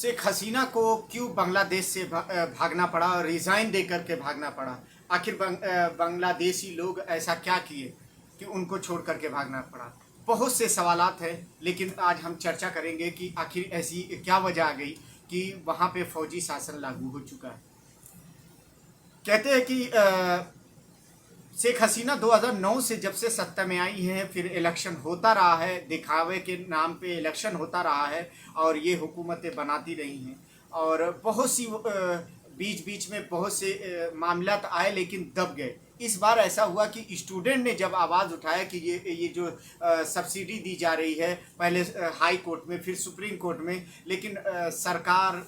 शेख हसीना को क्यों बांग्लादेश से भागना पड़ा और रिज़ाइन दे करके भागना पड़ा। आखिर बांग्लादेशी लोग ऐसा क्या किए कि उनको छोड़ करके भागना पड़ा। बहुत से सवालात हैं, लेकिन आज हम चर्चा करेंगे कि आखिर ऐसी क्या वजह आ गई कि वहाँ पे फौजी शासन लागू हो चुका है। कहते हैं कि शेख हसीना 2009 से जब से सत्ता में आई हैं, फिर इलेक्शन होता रहा है, दिखावे के नाम पे इलेक्शन होता रहा है और ये हुकूमतें बनाती रही हैं। और बहुत सी बीच बीच में बहुत से मामलात आए, लेकिन दब गए। इस बार ऐसा हुआ कि स्टूडेंट ने जब आवाज़ उठाया कि ये जो सब्सिडी दी जा रही है, पहले हाई कोर्ट में, फिर सुप्रीम कोर्ट में, लेकिन सरकार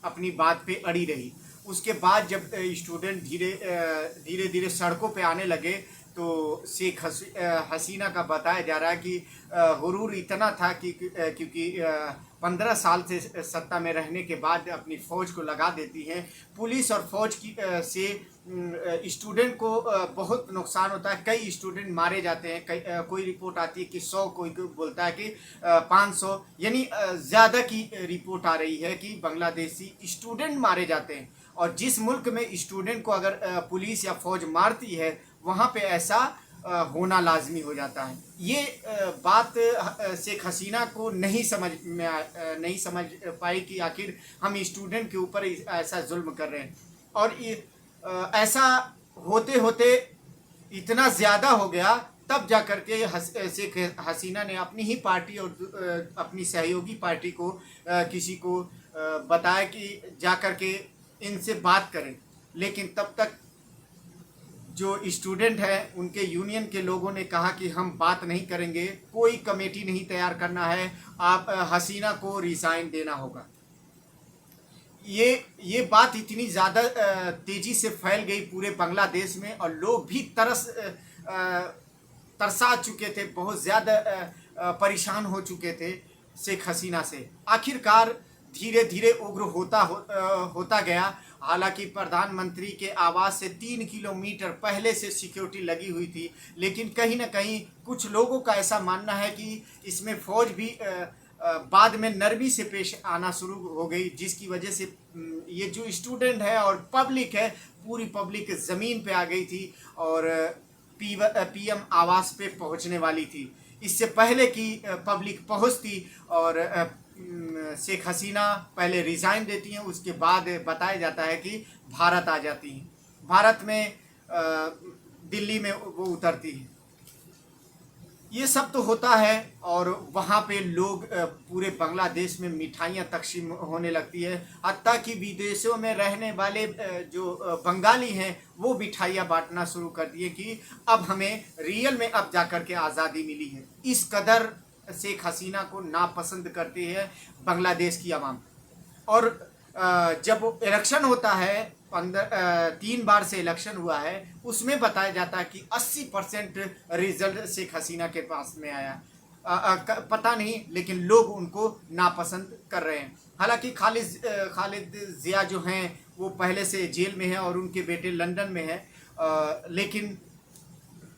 अपनी बात पे अड़ी रही। उसके बाद जब स्टूडेंट धीरे धीरे सड़कों पे आने लगे, तो शेख हसीना का बताया जा रहा है कि हुरूर इतना था कि क्योंकि 15 साल से सत्ता में रहने के बाद अपनी फ़ौज को लगा देती हैं। पुलिस और फौज की से स्टूडेंट को बहुत नुकसान होता है। कई स्टूडेंट मारे जाते हैं। कोई रिपोर्ट आती है कि 100, कोई बोलता है कि 500, यानी ज़्यादा की रिपोर्ट आ रही है कि बांग्लादेशी स्टूडेंट मारे जाते हैं। और जिस मुल्क में स्टूडेंट को अगर पुलिस या फौज मारती है, वहाँ पे ऐसा होना लाजमी हो जाता है। ये बात शेख हसीना को नहीं समझ पाई कि आखिर हम स्टूडेंट के ऊपर ऐसा जुल्म कर रहे हैं। और ऐसा होते होते इतना ज़्यादा हो गया, तब जा कर के शेख हसीना ने अपनी ही पार्टी और अपनी सहयोगी पार्टी को किसी को बताया कि जा कर के इनसे बात करें। लेकिन तब तक जो स्टूडेंट हैं, उनके यूनियन के लोगों ने कहा कि हम बात नहीं करेंगे, कोई कमेटी नहीं तैयार करना है, आप हसीना को रिज़ाइन देना होगा। ये बात इतनी ज़्यादा तेज़ी से फैल गई पूरे बांग्लादेश में, और लोग भी तरसा चुके थे, बहुत ज़्यादा परेशान हो चुके थे शेख हसीना से। आखिरकार धीरे धीरे उग्र होता गया। हालांकि प्रधानमंत्री के आवास से 3 किलोमीटर पहले से सिक्योरिटी लगी हुई थी, लेकिन कहीं ना कहीं कुछ लोगों का ऐसा मानना है कि इसमें फ़ौज भी बाद में नरमी से पेश आना शुरू हो गई, जिसकी वजह से ये जो स्टूडेंट है और पब्लिक है, पूरी पब्लिक ज़मीन पे आ गई थी और पीएम आवास पे पहुंचने वाली थी। इससे पहले कि पब्लिक पहुंचती और शेख हसीना पहले रिज़ाइन देती हैं, उसके बाद बताया जाता है कि भारत आ जाती हैं। भारत में दिल्ली में वो उतरती हैं। ये सब तो होता है, और वहाँ पे लोग पूरे बांग्लादेश में मिठाइयाँ तकसीम होने लगती है। हत्ता कि विदेशों में रहने वाले जो बंगाली हैं, वो मिठाइयाँ बांटना शुरू कर दिए कि अब हमें रियल में अब जा कर के आज़ादी मिली है। इस कदर शेख हसीना को नापसंद करती है बांग्लादेश की आवाम। और जब इलेक्शन होता है, 3 बार से इलेक्शन हुआ है, उसमें बताया जाता है कि 80% रिजल्ट शेख हसीना के पास में आया। पता नहीं, लेकिन लोग उनको नापसंद कर रहे हैं। हालांकि खालिद जिया जो हैं, वो पहले से जेल में है और उनके बेटे लंदन में है। लेकिन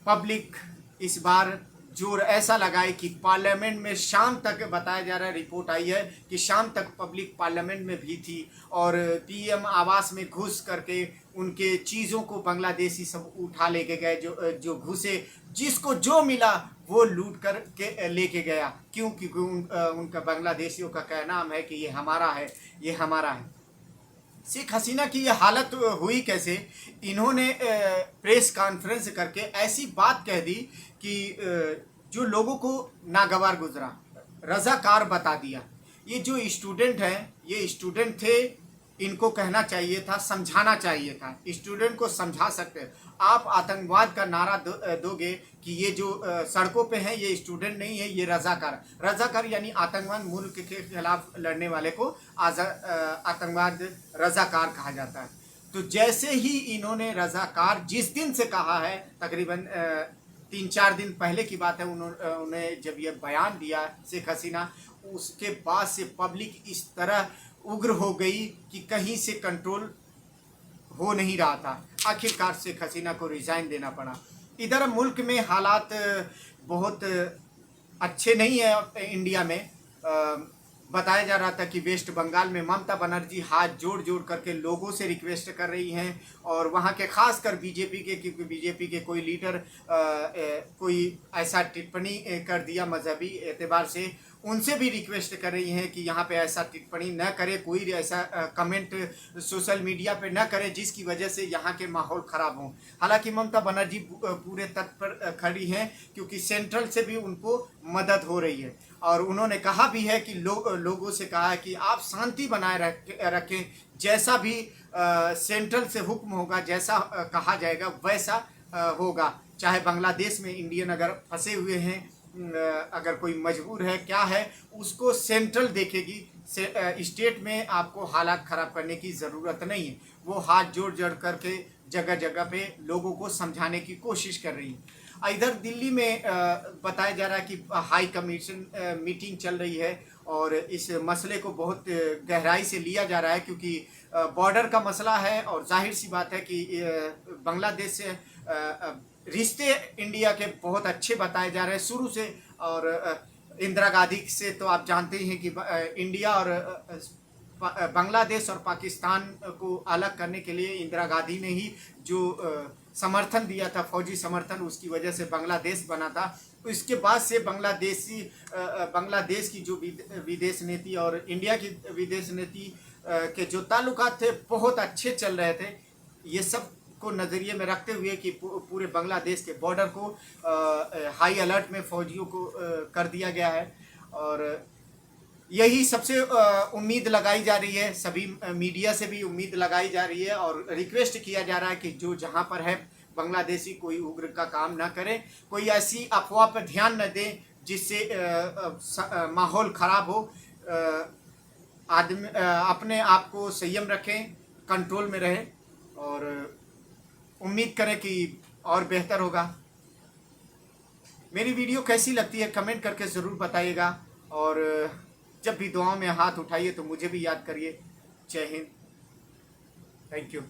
पब्लिक इस बार जोर ऐसा लगाए कि पार्लियामेंट में शाम तक, बताया जा रहा है, रिपोर्ट आई है कि शाम तक पब्लिक पार्लियामेंट में भी थी और पीएम आवास में घुस करके उनके चीज़ों को बांग्लादेशी सब उठा लेके गए। जो घुसे, जिसको जो मिला वो लूट कर के लेके गया। क्योंकि उनका बांग्लादेशियों का कहना है कि ये हमारा है, ये हमारा है। शेख हसीना की ये हालत हुई कैसे? इन्होंने प्रेस कॉन्फ्रेंस करके ऐसी बात कह दी कि जो लोगों को नागवार गुजरा, रजाकार बता दिया। ये जो स्टूडेंट हैं, ये स्टूडेंट थे, इनको कहना चाहिए था, समझाना चाहिए था। स्टूडेंट को समझा सकते हैं। आप आतंकवाद का नारा दोगे कि ये जो सड़कों पे हैं, ये स्टूडेंट नहीं है, ये रजाकार यानी आतंकवाद, मुल्क के खिलाफ लड़ने वाले को आतंकवाद रजाकार कहा जाता है। तो जैसे ही इन्होंने रजाकार जिस दिन से कहा है, तकरीबन 3-4 दिन पहले की बात है, उन्होंने जब ये बयान दिया शेख हसीना, उसके बाद से पब्लिक इस तरह उग्र हो गई कि कहीं से कंट्रोल हो नहीं रहा था। आखिरकार शेख हसीना को रिज़ाइन देना पड़ा। इधर मुल्क में हालात बहुत अच्छे नहीं है इंडिया में। बताया जा रहा था कि वेस्ट बंगाल में ममता बनर्जी हाथ जोड़ जोड़ करके लोगों से रिक्वेस्ट कर रही हैं, और वहाँ के खासकर बीजेपी के, क्योंकि बीजेपी के कोई लीडर कोई ऐसा टिप्पणी कर दिया मजहबी एतबार से, उनसे भी रिक्वेस्ट कर रही हैं कि यहाँ पे ऐसा टिप्पणी न करे, कोई ऐसा कमेंट सोशल मीडिया पे न करे जिसकी वजह से यहाँ के माहौल ख़राब हों। हालांकि ममता बनर्जी पूरे तट पर खड़ी हैं, क्योंकि सेंट्रल से भी उनको मदद हो रही है, और उन्होंने कहा भी है कि लोगों से कहा है कि आप शांति बनाए रखें, जैसा भी सेंट्रल से हुक्म होगा, जैसा कहा जाएगा वैसा होगा। चाहे बांग्लादेश में इंडियन अगर फंसे हुए हैं, अगर कोई मजबूर है क्या है, उसको सेंट्रल देखेगी। स्टेट में आपको हालात ख़राब करने की ज़रूरत नहीं है। वो हाथ जोड़ जोड़ करके जगह जगह पे लोगों को समझाने की कोशिश कर रही है। इधर दिल्ली में बताया जा रहा है कि हाई कमीशन मीटिंग चल रही है, और इस मसले को बहुत गहराई से लिया जा रहा है, क्योंकि बॉर्डर का मसला है, और जाहिर सी बात है कि बांग्लादेश से रिश्ते इंडिया के बहुत अच्छे बताए जा रहे हैं शुरू से। और इंदिरा गांधी से तो आप जानते ही हैं कि इंडिया और बांग्लादेश और पाकिस्तान को अलग करने के लिए इंदिरा गांधी ने ही जो समर्थन दिया था, फौजी समर्थन, उसकी वजह से बांग्लादेश बना था। तो इसके बाद से बांग्लादेश की जो विदेश नीति और इंडिया की विदेश नीति के जो ताल्लुकात थे बहुत अच्छे चल रहे थे। ये सब को नज़रिए में रखते हुए कि पूरे बांग्लादेश के बॉर्डर को हाई अलर्ट में फौजियों को कर दिया गया है, और यही सबसे उम्मीद लगाई जा रही है, सभी मीडिया से भी उम्मीद लगाई जा रही है, और रिक्वेस्ट किया जा रहा है कि जो जहां पर है बांग्लादेशी कोई उग्र का काम ना करे, कोई ऐसी अफवाह पर ध्यान न दे जिससे माहौल ख़राब हो। आदमी अपने आप को संयम रखें, कंट्रोल में रहें, और उम्मीद करें कि और बेहतर होगा। मेरी वीडियो कैसी लगती है कमेंट करके ज़रूर बताइएगा, और जब भी दुआओं में हाथ उठाइए तो मुझे भी याद करिए। जय हिंद, थैंक यू।